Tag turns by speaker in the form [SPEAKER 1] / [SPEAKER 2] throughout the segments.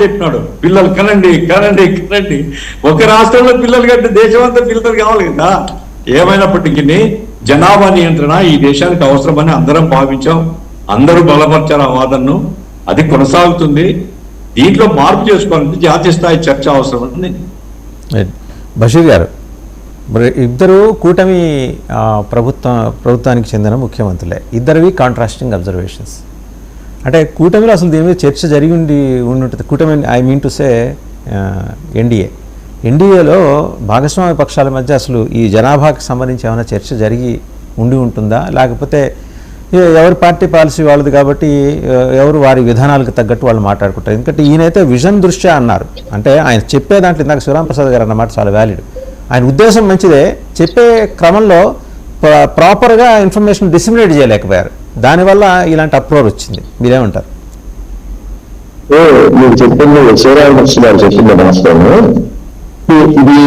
[SPEAKER 1] చెప్పినాడు పిల్లలు కనండి కనండి కనండి. ఒక రాష్ట్రంలో పిల్లలు కంటే దేశం అంతా పిల్లలు కావాలి కదా. ఏమైనప్పటికీ జనాభా నియంత్రణ ఈ దేశానికి అవసరమని అందరం భావించాం, అందరూ బలపరిచారు ఆ వాదనను. అది కొనసాగుతుంది. దీంట్లో మార్పు చేసుకోవాలంటే జాతీయ స్థాయి చర్చ అవసరం.
[SPEAKER 2] బషీర్ గారు, ఇద్దరు కూటమి ప్రభుత్వానికి చెందిన ముఖ్యమంత్రులే, ఇద్దరివి కాంట్రాస్టింగ్ అబ్జర్వేషన్స్. అంటే కూటమిలో అసలు దీని మీద చర్చ జరిగి ఉంటుంది. కూటమి ఐ మీన్ టు సే ఎన్డీఏలో భాగస్వామ్య పక్షాల మధ్య అసలు ఈ జనాభాకి సంబంధించి ఏమైనా చర్చ జరిగి ఉంటుందా, లేకపోతే ఎవరి పార్టీ పాలసీ వాళ్ళది కాబట్టి ఎవరు వారి విధానాలకు తగ్గట్టు వాళ్ళు మాట్లాడుకుంటారు. ఎందుకంటే ఈయనైతే విజన్ దృష్ట్యా అన్నారు. అంటే ఆయన చెప్పే దాంట్లో ఇందాక శివరాంప్రసాద్ గారు అన్నమాట చాలా వ్యాలిడ్. ఆయన ఉద్దేశం మంచిదే, చెప్పే క్రమంలో ప్రాపర్గా ఇన్ఫర్మేషన్ డిసిమినేట్ చేయలేకపోయారు. దానివల్ల ఇలాంటి అప్రోర్ వచ్చింది. మీరేమంటారు?
[SPEAKER 3] మీరు చెప్పింది శివరామకృష్ణ గారు చెప్పింది వాస్తవము. ఇది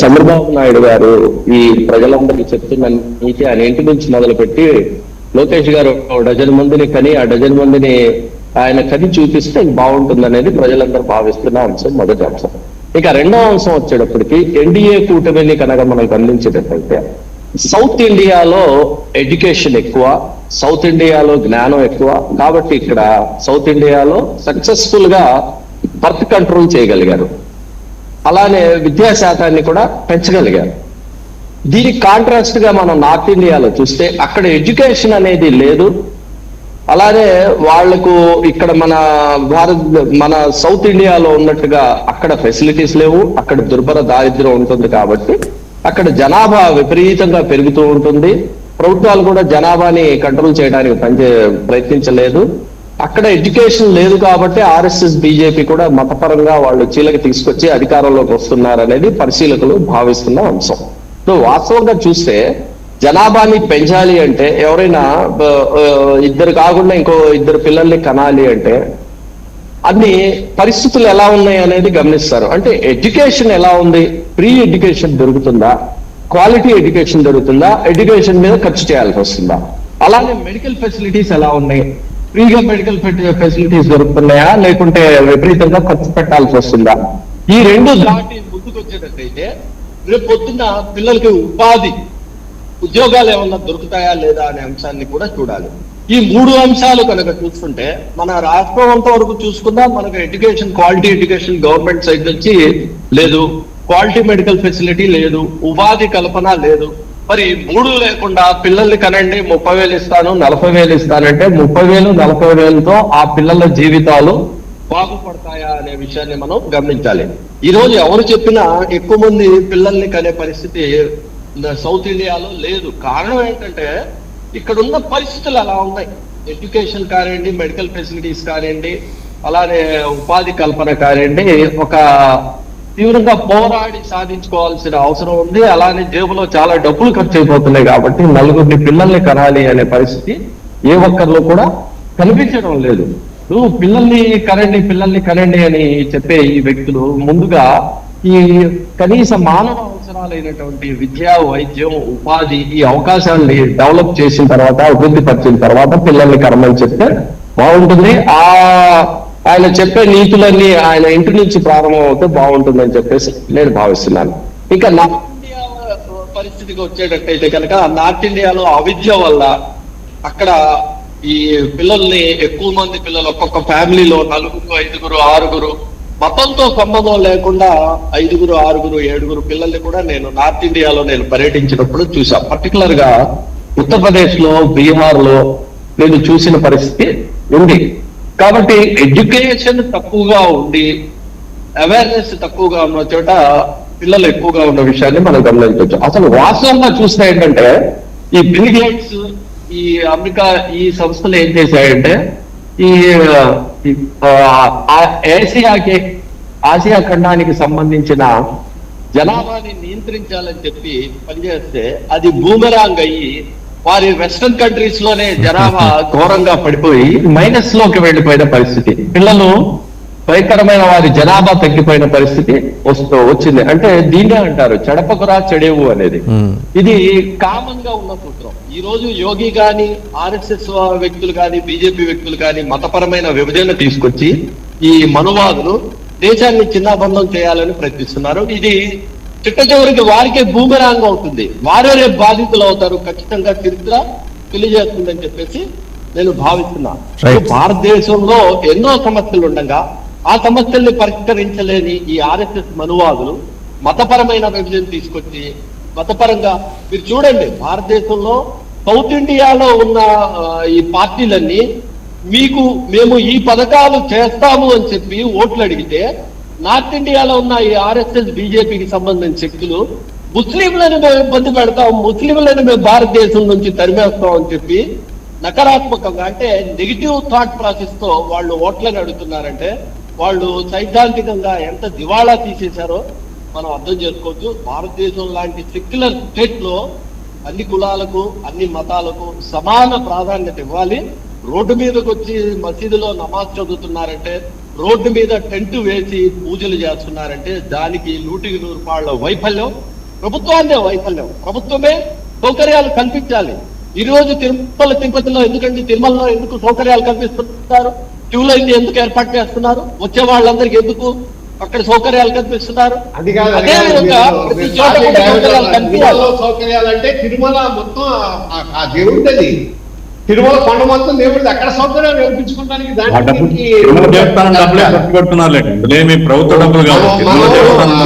[SPEAKER 3] చంద్రబాబు నాయుడు గారు ఈ ప్రజలందరికీ చెప్తున్న నీతి ఆయన ఇంటి నుంచి మొదలుపెట్టి లోకేష్ గారు డజన్ మందిని కని ఆ డజన్ మందిని ఆయన కని చూపిస్తే బాగుంటుంది అనేది ప్రజలందరూ భావిస్తున్న అంశం, మొదటి అంశం. ఇక రెండవ అంశం వచ్చేటప్పటికి ఎన్డీఏ కూటమిని కనుక మనం గమనించేటట్టయితే సౌత్ ఇండియాలో ఎడ్యుకేషన్ ఎక్కువ, సౌత్ ఇండియాలో జ్ఞానం ఎక్కువ. కాబట్టి ఇక్కడ సౌత్ ఇండియాలో సక్సెస్ఫుల్ గా బర్త్ కంట్రోల్ చేయగలిగారు, అలానే విద్యాశాతాన్ని కూడా పెంచగలిగారు. దీనికి కాంట్రాస్ట్ గా మనం నార్త్ ఇండియాలో చూస్తే అక్కడ ఎడ్యుకేషన్ అనేది లేదు. అలానే వాళ్లకు ఇక్కడ మన సౌత్ ఇండియాలో ఉన్నట్టుగా అక్కడ ఫెసిలిటీస్ లేవు, అక్కడ దుర్భర దారిద్ర్యం ఉంటుంది. కాబట్టి అక్కడ జనాభా విపరీతంగా పెరుగుతూ ఉంటుంది. ప్రభుత్వాలు కూడా జనాభాని కంట్రోల్ చేయడానికి ప్రయత్నించలేదు. అక్కడ ఎడ్యుకేషన్ లేదు కాబట్టి ఆర్ఎస్ఎస్ బీజేపీ కూడా మతపరంగా వాళ్ళు చీలకి తీసుకొచ్చి అధికారంలోకి వస్తున్నారనేది పరిశీలకులు భావిస్తున్న అంశం. వాస్తవంగా చూస్తే జనాభాని పెంచాలి అంటే ఎవరైనా ఇద్దరు కాకుండా ఇంకో ఇద్దరు పిల్లల్ని కనాలి అంటే అన్ని పరిస్థితులు ఎలా ఉన్నాయి అనేది గమనిస్తారు. అంటే ఎడ్యుకేషన్ ఎలా ఉంది, ప్రీ ఎడ్యుకేషన్ దొరుకుతుందా, క్వాలిటీ ఎడ్యుకేషన్ దొరుకుతుందా, ఎడ్యుకేషన్ మీద ఖర్చు చేయాల్సి వస్తుందా, అలానే మెడికల్ ఫెసిలిటీస్ ఎలా ఉన్నాయి, ఫ్రీగా మెడికల్ ఫెసిలిటీస్ దొరుకుతున్నాయా లేకుంటే విపరీతంగా ఖర్చు పెట్టాల్సి వస్తుందా, ఈ రెండు దాటి ముందుకు వచ్చేటట్టయితే రేపు పొద్దున్న పిల్లలకి ఉద్యోగాలు ఏమన్నా దొరుకుతాయా లేదా అనే అంశాన్ని కూడా చూడాలి. ఈ మూడు అంశాలు కనుక చూసుకుంటే మన రాష్ట్రం అంత వరకు చూసుకున్నా మనకు education, quality education government side నుంచి లేదు, క్వాలిటీ మెడికల్ ఫెసిలిటీ లేదు, ఉపాధి కల్పన లేదు. మరి మూడు లేకుండా పిల్లల్ని కనండి 30,000 ఇస్తాను 40,000 ఇస్తానంటే 30,000 40,000తో ఆ పిల్లల జీవితాలు బాగుపడతాయా అనే విషయాన్ని మనం గమనించాలి. ఈ రోజు ఎవరు చెప్పినా ఎక్కువ మంది పిల్లల్ని కనే పరిస్థితి సౌత్ ఇండియాలో లేదు. కారణం ఏంటంటే ఇక్కడ ఉన్న పరిస్థితులు అలా ఉన్నాయి. ఎడ్యుకేషన్ కానివ్వండి, మెడికల్ ఫెసిలిటీస్ కానివ్వండి, అలానే ఉపాధి కల్పన కానివ్వండి, ఒక తీవ్రంగా పోరాడి సాధించుకోవాల్సిన అవసరం ఉంది. అలానే జేబులో చాలా డబ్బులు ఖర్చు అయిపోతున్నాయి. కాబట్టి నలుగురిని పిల్లల్ని కనాలి అనే పరిస్థితి ఏ ఒక్కరిలో కూడా కనిపించడం లేదు. నువ్వు పిల్లల్ని కనండి అని చెప్పే ఈ వ్యక్తులు ముందుగా ఈ కనీస మానవ అవసరాలైనటువంటి విద్య, వైద్యం, ఉపాధి ఈ అవకాశాన్ని డెవలప్ చేసిన తర్వాత, అభివృద్ధి పరిచిన తర్వాత పిల్లల్ని కనమని చెప్తే బాగుంటుంది. ఆయన చెప్పే నీతులన్నీ ఆయన ఇంటి నుంచి ప్రారంభం అవుతే బాగుంటుందని చెప్పేసి నేను భావిస్తున్నాను. ఇంకా నార్త్ ఇండియా పరిస్థితికి వచ్చేటట్టయితే కనుక నార్త్ ఇండియాలో అవిద్య వల్ల అక్కడ ఈ పిల్లల్ని ఎక్కువ మంది పిల్లలు ఒక్కొక్క ఫ్యామిలీలో 4, 5, 6 మతంతో సంబంధం లేకుండా 5, 6, 7 పిల్లల్ని కూడా నేను నార్త్ ఇండియాలో పర్యటించినప్పుడు చూసా. పర్టికులర్ గా ఉత్తరప్రదేశ్ లో, బీహార్ లో నేను చూసిన పరిస్థితి ఉంది. కాబట్టి ఎడ్యుకేషన్ తక్కువగా ఉండి అవేర్నెస్ తక్కువగా ఉన్న చోట పిల్లలు ఎక్కువగా ఉన్న విషయాన్ని మనం గమనించవచ్చు. అసలు వాస్తవంగా చూస్తే ఏంటంటే ఈ బిల్ గేట్స్, ఈ అమెరికా ఈ సంస్థలు ఏం చేశాయంటే ఈ ఆసియా ఖండానికి సంబంధించిన జనాభాని నియంత్రించాలని చెప్పి పనిచేస్తే అది బూమెరాంగ్ అయ్యి వారి వెస్టర్న్ కంట్రీస్ లోనే జనాభా ఘోరంగా పడిపోయి మైనస్ లోకి వెళ్లిపోయిన పరిస్థితి, పిల్లలు భయంకరమైన వారి జనాభా తగ్గిపోయిన పరిస్థితి వచ్చింది. అంటే దీన్నే అంటారు చెడపకురా చెడేవు అనేది. ఇది కామన్ గా ఉన్న సూత్రం. ఈ రోజు యోగి గాని, ఆర్ఎస్ఎస్ వ్యక్తులు గాని, బీజేపీ వ్యక్తులు గాని మతపరమైన విభజన తీసుకొచ్చి
[SPEAKER 4] ఈ మనువాదులు దేశాన్ని చిన్నాబంధం చేయాలని ప్రయత్నిస్తున్నారు. ఇది చిట్ట చివరికి వారికే బూమెరాంగ్ అవుతుంది. వారే రేపు బాధితులు అవుతారు. ఖచ్చితంగా చరిత్ర తెలియజేస్తుందని చెప్పేసి నేను భావిస్తున్నాను. భారతదేశంలో ఎన్నో సమస్యలు ఉండగా ఆ సమస్యల్ని పరిష్కరించలేని ఈ ఆర్ఎస్ఎస్ మనువాదులు మతపరమైన విభజన తీసుకొచ్చి మతపరంగా మీరు చూడండి, భారతదేశంలో సౌత్ ఇండియాలో ఉన్న ఈ పార్టీలన్నీ మేము ఈ పథకాలు చేస్తాము అని చెప్పి ఓట్లు అడిగితే, నార్త్ ఇండియాలో ఉన్న ఈ ఆర్ఎస్ఎస్ బీజేపీకి సంబంధించిన శక్తులు ముస్లింలను మేము ఇబ్బంది పెడతాం, ముస్లింలను మేము భారతదేశం నుంచి తరిమేస్తాం అని చెప్పి నకారాత్మకంగా, అంటే నెగిటివ్ థాట్ ప్రాసెస్ తో వాళ్ళు ఓట్లను అడుగుతున్నారంటే వాళ్ళు సైద్ధాంతికంగా ఎంత దివాళా తీసేశారో మనం అర్థం చేసుకోవచ్చు. భారతదేశం లాంటి సెక్యులర్ స్టేట్ లో అన్ని కులాలకు అన్ని మతాలకు సమాన ప్రాధాన్యత ఇవ్వాలి. రోడ్డు మీదకి వచ్చి మసీదులో నమాజ్ చదువుతున్నారంటే, రోడ్డు మీద టెంట్ వేసి పూజలు చేస్తున్నారంటే దానికి 100% వైఫల్యం, ప్రభుత్వాన్నే వైఫల్యం. ప్రభుత్వమే సౌకర్యాలు కల్పించాలి. ఈ రోజు తిరుపతిలో ఎందుకండి, తిరుమలలో ఎందుకు సౌకర్యాలు కల్పిస్తున్నారు? క్యూ లైన్ ఎందుకు ఏర్పాటు చేస్తున్నారు? వచ్చే వాళ్ళందరికీ ఎందుకు అక్కడ సౌకర్యాలు కల్పిస్తున్నారు? అదే విధంగా ప్రతి చోట కూడా సౌకర్యాలు కల్పించాలి.
[SPEAKER 5] సౌకర్యాలు అంటే తిరుమల మొత్తం ఆ దేవుడిది, తిరుమల కొండ మొత్తం దేవుడిది, అక్కడ సౌకర్యాలు కల్పించుకోవడానికి
[SPEAKER 1] తిరుమల దేవస్థానం డబ్బులే ఖర్చు పెడుతున్నారులేండి, అందులో ప్రభుత్వ డబ్బులు కాదు. తిరుమల దేవస్థానం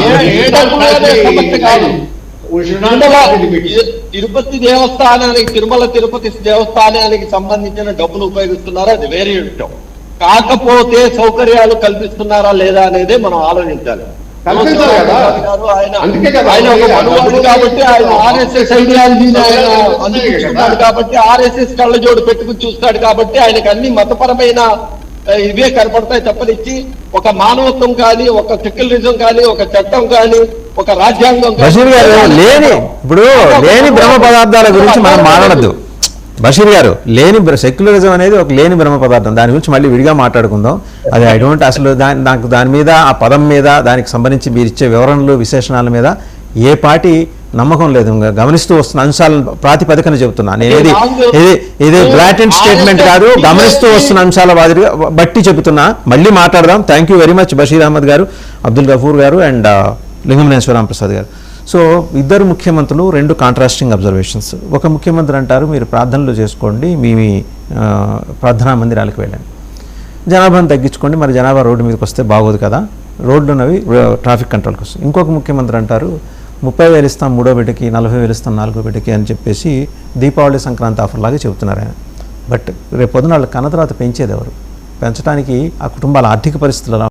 [SPEAKER 4] తిరుపతి దేవస్థానానికి, తిరుపతి దేవస్థానానికి సంబంధించిన డబ్బులు ఉపయోగిస్తున్నారా అది వేరే విషయం. కాకపోతే సౌకర్యాలు కల్పిస్తున్నారా లేదా అనేది మనం ఆలోచించాలి. ఆయన ఒక మనువాడు కాబట్టి ఆయన ఆర్ఎస్ఎస్ ఐడియాలజీని ఆయన అందుకుంటున్నాడు కాబట్టి, ఆర్ఎస్ఎస్ కళ్ళజోడు పెట్టుకుని చూస్తాడు కాబట్టి ఆయనకు అన్ని మతపరమైన ఇవే కనపడతాయి తప్పనిచ్చి ఒక మానవత్వం కానీ, ఒక సెక్యులరిజం కానీ, ఒక చట్టం కానీ, ఒక రాజ్యాంగం
[SPEAKER 2] బషీర్ గారు లేని బ్రహ్మ పదార్థాల గురించి మనం మాట్లాడద్దు. బషీర్ గారు, సెక్యులరిజం అనేది ఒక లేని బ్రహ్మ పదార్థం, దాని గురించి మళ్ళీ విడిగా మాట్లాడుకుందాం. అది ఐ డోంట్ అసలు నాకు దాని మీద, ఆ పదం మీద, దానికి సంబంధించి మీరు ఇచ్చే వివరణలు విశేషణాల మీద ఏ పార్టీ నమ్మకం లేదు. గమనిస్తూ వస్తున్న అంశాలను ప్రాతిపదికన చెబుతున్నాను. ఇది బ్లాటెంట్ స్టేట్మెంట్ కాదు, గమనిస్తూ వస్తున్న అంశాల వాదిగా బట్టి చెబుతున్నా. మళ్ళీ మాట్లాడదాం. Thank you very much Bashir Ahmad garu, Abdul Gafoor గారు అండ్ లింగమనేని శివరామప్రసాద్ గారు. సో ఇద్దరు ముఖ్యమంత్రులు, రెండు కాంట్రాస్టింగ్ అబ్జర్వేషన్స్. ఒక ముఖ్యమంత్రి అంటారు మీరు ప్రార్థనలు చేసుకోండి, మీ ప్రార్థనా మందిరాలకు వెళ్ళండి, జనాభాను తగ్గించుకోండి, మరి జనాభా రోడ్డు మీదకి వస్తే బాగోదు కదా, రోడ్లు ఉన్నవి ట్రాఫిక్ కంట్రోల్కి వస్తాయి. ఇంకొక ముఖ్యమంత్రి అంటారు 30,000 ఇస్తాం 3వ బిడ్డకి, 40,000 ఇస్తాం 4వ బిడ్డకి అని చెప్పేసి దీపావళి సంక్రాంతి ఆఫర్ లాగా చెబుతున్నారు ఆయన. బట్ రేపు పొద్దున వాళ్ళు కన్న తర్వాత పెంచేది ఎవరు? పెంచడానికి ఆ కుటుంబాల ఆర్థిక పరిస్థితులు